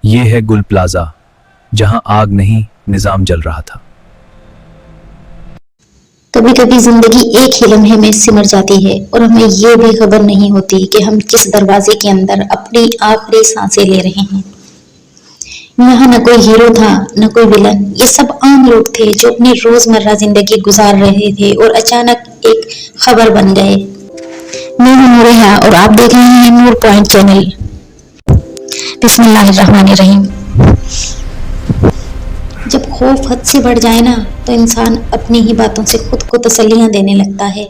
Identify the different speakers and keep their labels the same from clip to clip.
Speaker 1: ये है गुल प्लाजा, जहां आग नहीं निजाम जल रहा था।
Speaker 2: कभी कभी जिंदगी एक ही लम्हे में सिमट जाती है और हमें ये भी खबर नहीं होती कि हम किस दरवाजे के अंदर अपनी आखिरी सांसें ले रहे हैं। यहाँ न कोई हीरो था, न कोई विलन, ये सब आम लोग थे जो अपनी रोजमर्रा जिंदगी गुजार रहे थे और अचानक एक खबर बन गए। मैं हूं नूरिया और आप देख रहे हैं नूर पॉइंट चैनल। बिस्मिल्लाहिर्रहमानिर्रहीम। जब खौफ हद से बढ़ जाए ना तो इंसान अपनी ही बातों से खुद को तसल्लियां देने लगता है।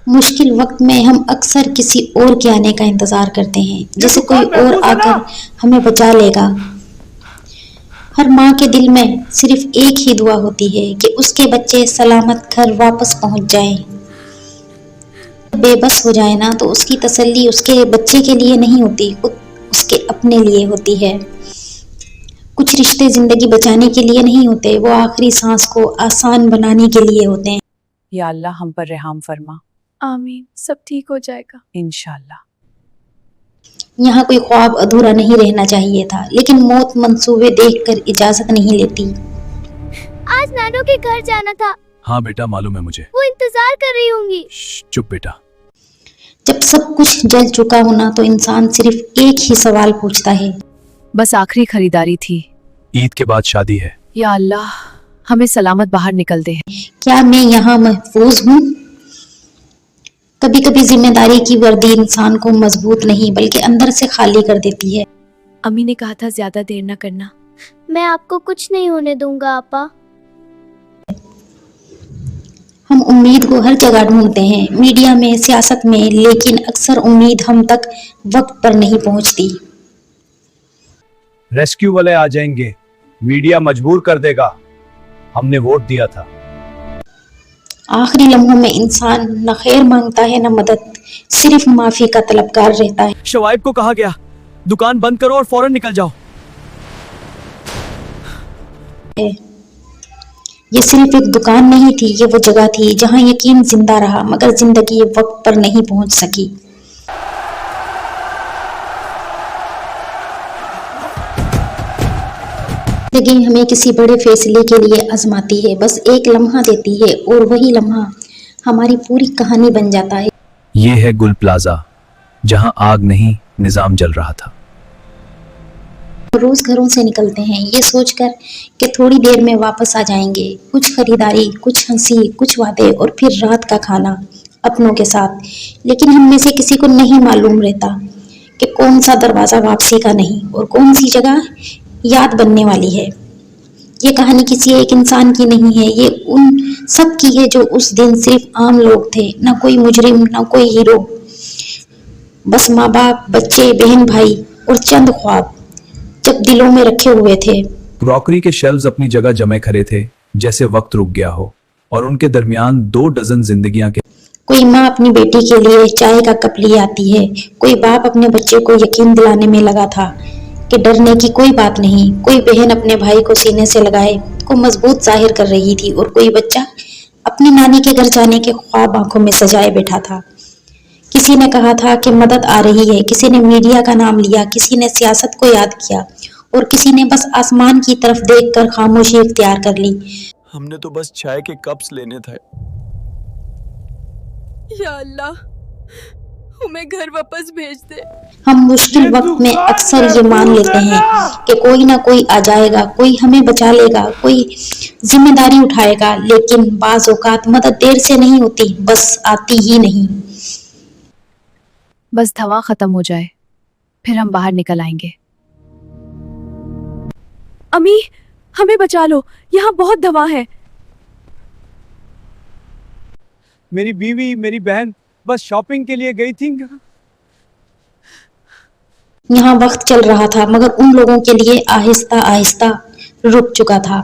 Speaker 2: मुश्किल वक्त में हम अक्सर किसी और के आने का इंतजार करते हैं, जैसे कोई और आकर हमें बचा लेगा। हर माँ के दिल में सिर्फ एक ही दुआ होती है कि उसके बच्चे सलामत घर वापस पहुंच जाएं। बेबस हो जाए ना तो उसकी तसल्ली उसके बच्चे के लिए नहीं होती, उसके अपने लिए होती है। कुछ रिश्ते जिंदगी बचाने के लिए नहीं होते, वो आखिरी सांस को आसान बनाने के लिए होते हैं।
Speaker 3: या अल्लाह हम पर रहम फरमा।
Speaker 4: आमीन, सब ठीक हो जाएगा
Speaker 3: इंशाल्लाह।
Speaker 2: यहाँ कोई ख्वाब अधूरा नहीं रहना चाहिए था, लेकिन मौत मंसूबे देखकर इजाजत नहीं लेती।
Speaker 4: आज नानू के घर जाना था।
Speaker 1: हाँ बेटा, मालूम है मुझे।
Speaker 4: वो इंतजार कर रही होंगी।
Speaker 1: चुप बेटा।
Speaker 2: जब सब कुछ जल चुका होना तो इंसान सिर्फ एक ही सवाल पूछता है,
Speaker 3: बस आखिरी खरीदारी थी।
Speaker 1: ईद के बाद शादी है।
Speaker 3: या अल्लाह हमें सलामत बाहर निकल दे।
Speaker 2: क्या मैं यहाँ महफूज हूँ? कभी कभी जिम्मेदारी की वर्दी इंसान को मजबूत नहीं बल्कि अंदर से खाली कर देती है।
Speaker 4: अम्मी ने कहा था ज्यादा देर न करना। मैं आपको कुछ नहीं होने दूंगा आपा।
Speaker 2: हम उम्मीद को हर जगह ढूंढते हैं, मीडिया में, सियासत में, लेकिन अक्सर उम्मीद हम तक वक्त पर नहीं पहुंचती।
Speaker 1: रेस्क्यू वाले आ जाएंगे, मीडिया मजबूर कर देगा, हमने वोट दिया था।
Speaker 2: आखिरी लम्हों में इंसान न खैर मांगता है न मदद, सिर्फ माफी का तलबगार रहता है।
Speaker 5: शवाइब को कहा गया दुकान बंद करो और फौरन निकल जाओ।
Speaker 2: ये सिर्फ एक दुकान नहीं थी, ये वो जगह थी जहां यकीन जिंदा रहा, मगर जिंदगी वक्त पर नहीं पहुंच सकी। जिंदगी हमें किसी बड़े फैसले के लिए आजमाती है, बस एक लम्हा देती है और वही लम्हा हमारी पूरी कहानी बन जाता है।
Speaker 1: ये है गुल प्लाजा, जहां आग नहीं निजाम जल रहा था।
Speaker 2: रोज घरों से निकलते हैं ये सोचकर कि थोड़ी देर में वापस आ जाएंगे। कुछ खरीदारी, कुछ हंसी, कुछ वादे और फिर रात का खाना अपनों के साथ। लेकिन हम में से किसी को नहीं मालूम रहता कि कौन सा दरवाजा वापसी का नहीं और कौन सी जगह याद बनने वाली है। ये कहानी किसी एक इंसान की नहीं है, ये उन सब की है जो उस दिन सिर्फ आम लोग थे, ना कोई मुजरिम, ना कोई हीरो, बस माँ बाप, बच्चे, बहन भाई और चंद ख्वाब जब दिलों में रखे हुए थे।
Speaker 1: क्रॉकरी के शेल्व्स अपनी जगह जमे खड़े थे, जैसे वक्त रुक गया हो, और उनके दरमियान 2 डजन जिंदगियां के।
Speaker 2: कोई माँ अपनी बेटी के लिए चाय का कप लिए आती है, कोई बाप अपने बच्चे को यकीन दिलाने में लगा था कि डरने की कोई बात नहीं, कोई बहन अपने भाई को सीने से लगाए को मजबूत जाहिर कर रही थी, और कोई बच्चा अपनी नानी के घर जाने के ख्वाब आंखों में सजाए बैठा था। किसी ने कहा था कि मदद आ रही है, किसी ने मीडिया का नाम लिया, किसी ने सियासत को याद किया और किसी ने बस आसमान की तरफ देखकर खामोशी इख्तियार कर ली।
Speaker 5: हमने तो बस चाय के कप्स लेने थे।
Speaker 4: या अल्लाह हमें घर वापस भेज दे।
Speaker 2: हम मुश्किल वक्त में अक्सर ये मान लेते हैं कि कोई ना कोई आ जाएगा, कोई हमें बचा लेगा, कोई जिम्मेदारी उठाएगा, लेकिन बाज़ औक़ात मदद देर से नहीं होती, बस आती ही नहीं।
Speaker 3: बस धवा खत्म हो जाए फिर हम बाहर निकल आएंगे।
Speaker 4: अम्मी हमें बचा लो, यहाँ बहुत धवा है।
Speaker 5: मेरी बीवी, मेरी बहन बस शॉपिंग के लिए गई थी।
Speaker 2: यहाँ वक्त चल रहा था, मगर उन लोगों के लिए आहिस्ता आहिस्ता रुक चुका था।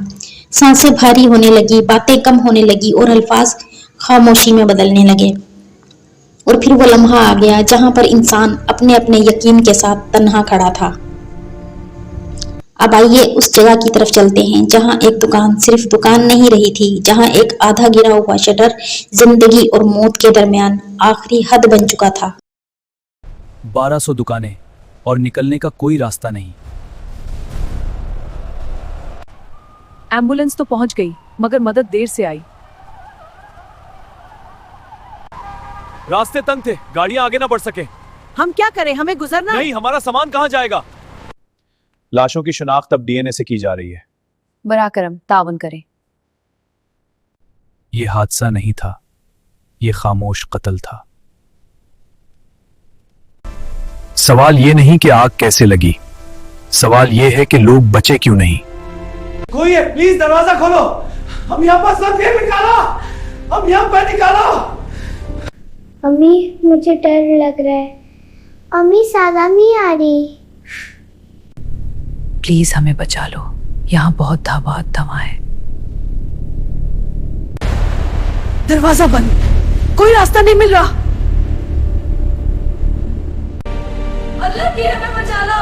Speaker 2: सांसें भारी होने लगी, बातें कम होने लगी और अल्फाज खामोशी में बदलने लगे। और फिर वो लम्हा आ गया जहां पर इंसान अपने अपने यकीन के साथ तन्हा खड़ा था। अब आइए उस जगह की तरफ चलते हैं जहां एक दुकान सिर्फ दुकान नहीं रही थी, जहां एक आधा गिरा हुआ शटर जिंदगी और मौत के दरमियान आखिरी हद बन चुका था।
Speaker 1: 1200 दुकानें और निकलने का कोई रास्ता नहीं।
Speaker 3: एम्बुलेंस तो पहुंच गई, मगर मदद देर से आई।
Speaker 5: रास्ते तंग थे, गाड़ियां आगे ना बढ़ सके।
Speaker 3: हम क्या करें, हमें गुजरना है।
Speaker 5: नहीं, हमारा सामान कहाँ जाएगा? लाशों की शिनाख्त अब डीएनए से की जा रही है।
Speaker 3: बरा करम, तावन करें।
Speaker 1: ये हादसा नहीं था, ये खामोश कत्ल था। सवाल ये नहीं कि आग कैसे लगी, सवाल ये है कि लोग बचे क्यों नहीं।
Speaker 5: कोई है, प्लीज दरवाजा खोलो। हम यहाँ पर सब निकालो, हम यहाँ पर निकालो।
Speaker 4: अम्मी मुझे डर लग रहा है। अम्मी सादा नहीं आ रही।
Speaker 3: प्लीज हमें बचा लो, यहाँ बहुत धमा है। दरवाजा बंद, कोई रास्ता नहीं मिल रहा। अल्लाह की हमें बचा लो।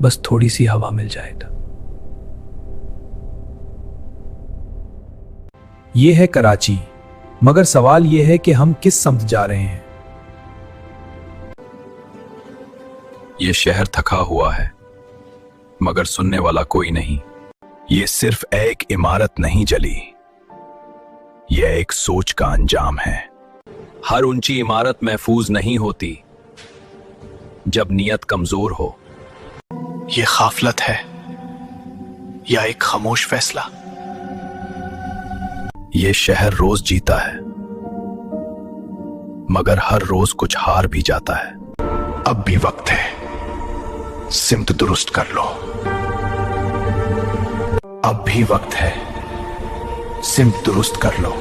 Speaker 1: बस थोड़ी सी हवा मिल जाए तो। ये है कराची, मगर सवाल ये है कि हम किस समत जा रहे हैं। ये शहर थका हुआ है, मगर सुनने वाला कोई नहीं। ये सिर्फ एक इमारत नहीं जली, यह एक सोच का अंजाम है। हर ऊंची इमारत महफूज नहीं होती जब नीयत कमजोर हो।
Speaker 6: ये खाफलत है या एक खामोश फैसला?
Speaker 1: ये शहर रोज जीता है, मगर हर रोज कुछ हार भी जाता है।
Speaker 6: अब भी वक्त है, सिमत दुरुस्त कर लो। अब भी वक्त है, सिमत दुरुस्त कर लो।